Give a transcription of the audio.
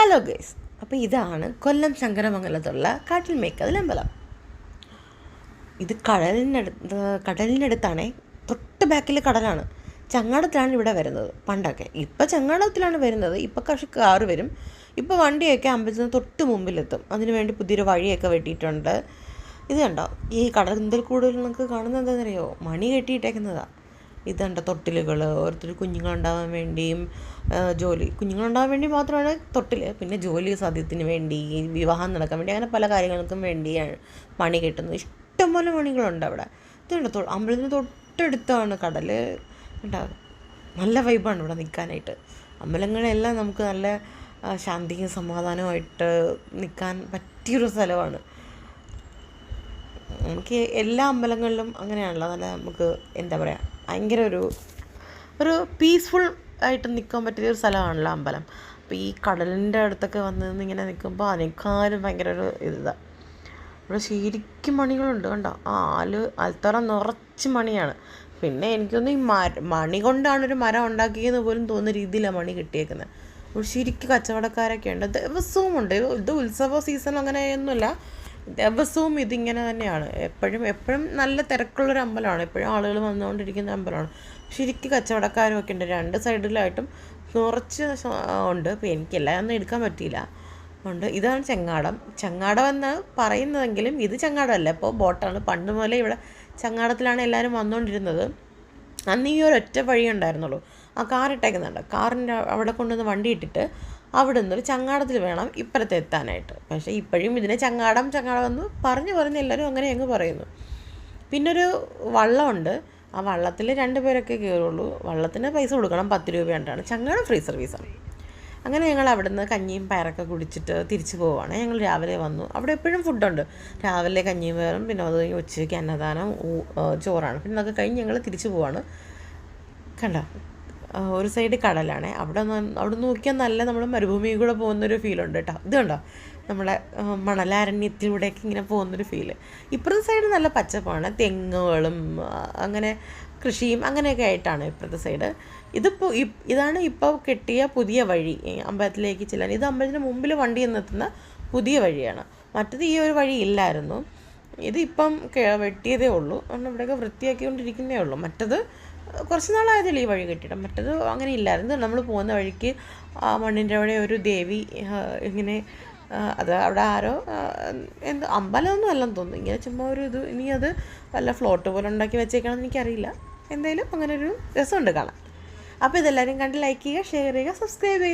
Hello guys, അപ്പോൾ ഇതാണ് കൊല്ലം ശങ്കരമംഗലത്തുള്ള കാട്ടിൽമേക്കതിൽ അമ്പലം. ഇത് കടലിനടുത്താണേ. തൊട്ട് ബാക്കിൽ കടലാണ്. ചങ്ങാടത്തിലാണ് ഇവിടെ വരുന്നത് പണ്ടൊക്കെ. ഇപ്പം ചങ്ങാടത്തിലാണ് വരുന്നത്. ഇപ്പം പക്ഷേ കാറ് വരും. ഇപ്പോൾ വണ്ടിയൊക്കെ അമ്പലത്തിന് തൊട്ട് മുമ്പിലെത്തും. അതിനു വേണ്ടി പുതിയൊരു വഴിയൊക്കെ വെട്ടിയിട്ടുണ്ട്. ഇത് കണ്ടോ, ഈ കടൽ കൂടുതൽ നിങ്ങൾക്ക് കാണുന്നത് എന്താണെന്നറിയോ? മണി കെട്ടിയിട്ടേക്കുന്നതാണ്. ഇതുണ്ട് തൊട്ടിലുകൾ, ഓരോരുത്തർ കുഞ്ഞുങ്ങളുണ്ടാവാൻ വേണ്ടിയും കുഞ്ഞുങ്ങളുണ്ടാവാൻ വേണ്ടി മാത്രമാണ് തൊട്ടിൽ. പിന്നെ ജോലി സാധ്യത്തിന് വേണ്ടി, വിവാഹം നടക്കാൻ വേണ്ടി, അങ്ങനെ പല കാര്യങ്ങൾക്കും വേണ്ടിയാണ് മണി കെട്ടുന്നത്. ഇഷ്ടംപോലെ മണികളുണ്ട് അവിടെ. ഇതുണ്ട് അമ്പലത്തിന് തൊട്ടടുത്താണ് കടൽ. ഉണ്ടാകും. നല്ല വൈബാണ് ഇവിടെ നിൽക്കാനായിട്ട്. അമ്പലങ്ങളെല്ലാം നമുക്ക് നല്ല ശാന്തിയും സമാധാനവുമായിട്ട് നിൽക്കാൻ പറ്റിയൊരു സ്ഥലമാണ്. നമുക്ക് എല്ലാ അമ്പലങ്ങളിലും അങ്ങനെയാണല്ലോ, നല്ല നമുക്ക് എന്താ പറയുക, ഭയങ്കര ഒരു പീസ്ഫുൾ ആയിട്ട് നിൽക്കാൻ പറ്റിയൊരു സ്ഥലമാണല്ലോ അമ്പലം. അപ്പോൾ ഈ കടലിൻ്റെ അടുത്തൊക്കെ വന്ന് ഇങ്ങനെ നിൽക്കുമ്പോൾ അതിനേക്കാളും ഭയങ്കര ഒരു ഇതാണ്. ഇവിടെ ശരിക്കും മണികളുണ്ട് കണ്ടോ. ആൽത്തറ നിറച്ച് മണിയാണ്. പിന്നെ എനിക്കൊന്ന് ഈ മണി കൊണ്ടാണ് ഒരു മരം ഉണ്ടാക്കിയെന്ന് പോലും തോന്നുന്ന രീതിയിലാണ് മണി കിട്ടിയേക്കുന്നത്. ഇവിടെ ശരിക്കും കച്ചവടക്കാരൊക്കെ ഉണ്ട്. ദിവസവും ഉണ്ട്. ഇത് ഉത്സവ സീസൺ അങ്ങനെയൊന്നുമില്ല, ദിവസവും ഇതിങ്ങനെ തന്നെയാണ്. എപ്പോഴും നല്ല തിരക്കുള്ളൊരു അമ്പലമാണ്. എപ്പോഴും ആളുകൾ വന്നുകൊണ്ടിരിക്കുന്ന അമ്പലമാണ്. ശരിക്കും കച്ചവടക്കാരും ഒക്കെ ഉണ്ട്. രണ്ട് സൈഡിലായിട്ടും നിറച്ച് ഉണ്ട്. അപ്പോൾ എനിക്കെല്ലാം ഒന്നും എടുക്കാൻ പറ്റിയില്ല. ഉണ്ട്. ഇതാണ് ചങ്ങാടം എന്ന് പറയുന്നതെങ്കിലും ഇത് ചങ്ങാടമല്ല, ഇപ്പോൾ ബോട്ടാണ്. പണ്ട് മുതലേ ഇവിടെ ചങ്ങാടത്തിലാണ് എല്ലാവരും വന്നുകൊണ്ടിരുന്നത്. അന്ന് ഈ ഒരൊറ്റ വഴി ഉണ്ടായിരുന്നുള്ളൂ. ആ കാറിട്ടേക്കുന്നുണ്ട്. കാറിൻ്റെ അവിടെ കൊണ്ടുവന്ന് വണ്ടി ഇട്ടിട്ട് അവിടെ നിന്നൊരു ചങ്ങാടത്തിൽ വേണം ഇപ്പുറത്ത് എത്താനായിട്ട്. പക്ഷേ ഇപ്പോഴും ഇതിനെ ചങ്ങാടം എന്ന് പറഞ്ഞ് എല്ലാവരും അങ്ങനെ അങ്ങ് പറയുന്നു. പിന്നൊരു വള്ളമുണ്ട്. ആ വള്ളത്തിൽ 2 പേരൊക്കെ കയറുള്ളൂ. വള്ളത്തിന് പൈസ കൊടുക്കണം, 10 രൂപയാണ്ടാണ്. ചങ്ങാടം ഫ്രീ സർവീസാണ്. അങ്ങനെ ഞങ്ങൾ അവിടെ നിന്ന് കഞ്ഞിയും പയറൊക്കെ കുടിച്ചിട്ട് തിരിച്ചു പോവുകയാണ്. ഞങ്ങൾ രാവിലെ വന്നു. അവിടെ എപ്പോഴും ഫുഡുണ്ട്. രാവിലെ കഞ്ഞിയും പയറും, പിന്നെ അത് ഉച്ചയ്ക്ക് അന്നദാനം, ചോറാണ്. പിന്നെ അതൊക്കെ കഴിഞ്ഞ് ഞങ്ങൾ തിരിച്ചു പോവാണ്. കണ്ടോ, ഒരു സൈഡ് കടലാണ്. അവിടെ നോക്കിയാൽ നല്ല നമ്മൾ മരുഭൂമിയിൽ കൂടെ പോകുന്നൊരു ഫീലുണ്ട് കേട്ടോ. ഇത് കണ്ടോ, നമ്മളെ മണലാരണ്യത്തിലൂടെയൊക്കെ ഇങ്ങനെ പോകുന്നൊരു ഫീല്. ഇപ്പുറത്തെ സൈഡ് നല്ല പച്ചപ്പാണ്, തെങ്ങുകളും അങ്ങനെ കൃഷിയും അങ്ങനെയൊക്കെ ആയിട്ടാണ് ഇപ്പുറത്തെ സൈഡ്. ഇതാണ് ഇപ്പോൾ കെട്ടിയ പുതിയ വഴി അമ്പലത്തിലേക്ക് ചെല്ലാൻ. ഇത് അമ്പലത്തിന് മുമ്പിൽ വണ്ടി എന്നെത്തുന്ന പുതിയ വഴിയാണ്. മറ്റത് ഈ ഒരു വഴി ഇല്ലായിരുന്നു. ഇതിപ്പം വെട്ടിയതേ ഉള്ളൂ. കാരണം ഇവിടെയൊക്കെ വൃത്തിയാക്കിക്കൊണ്ടിരിക്കുന്നേ ഉള്ളൂ. മറ്റത് കുറച്ച് നാളായതല്ലേ ഈ വഴി കെട്ടിയിടാം. മറ്റത് അങ്ങനെ ഇല്ലായിരുന്നു. നമ്മൾ പോകുന്ന വഴിക്ക് ആ മണ്ണിൻ്റെ അവിടെ ഒരു ദേവി ഇങ്ങനെ, അത് അവിടെ ആരോ അമ്പലമൊന്നും അല്ലെന്ന് തോന്നുന്നു. ഇങ്ങനെ ചുമ്മാ ഒരു ഇത്, ഇനി അത് വല്ല ഫ്ലോട്ട് പോലെ ഉണ്ടാക്കി വെച്ചേക്കണമെന്ന് എനിക്കറിയില്ല. എന്തായാലും അങ്ങനെ ഒരു രസമുണ്ട് കാണാൻ. അപ്പോൾ ഇതെല്ലാവരും കണ്ട് ലൈക്ക് ചെയ്യുക, ഷെയർ ചെയ്യുക, സബ്സ്ക്രൈബ് ചെയ്യുക.